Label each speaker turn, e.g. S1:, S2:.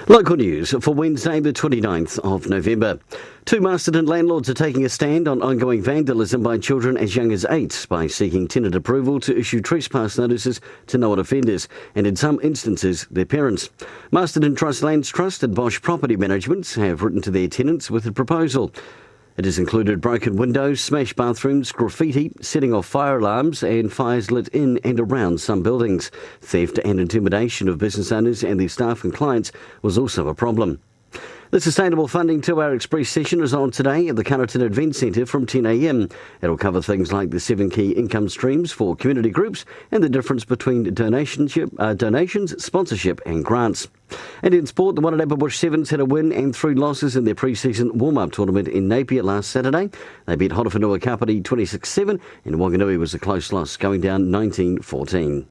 S1: Local news for Wednesday the 29th of November. Two Masterton landlords are taking a stand on ongoing vandalism by children as young as 8 by seeking tenant approval to issue trespass notices to known offenders and in some instances their parents. Masterton Trust Lands Trust and Bosch Property Management have written to their tenants with a proposal. It has included broken windows, smashed bathrooms, graffiti, setting off fire alarms and fires lit in and around some buildings. Theft and intimidation of business owners and their staff and clients was also a problem. The Sustainable Funding 2-hour express session is on today at the Carterton Event Centre from 10am. It'll cover things like the 7 key income streams for community groups and the difference between donations, sponsorship and grants. And in sport, the Wairarapa Bush Sevens had a win and 3 losses in their pre-season warm-up tournament in Napier last Saturday. They beat Honowhenua Kapiti 26-7 and Wanganui was a close loss, going down 19-14.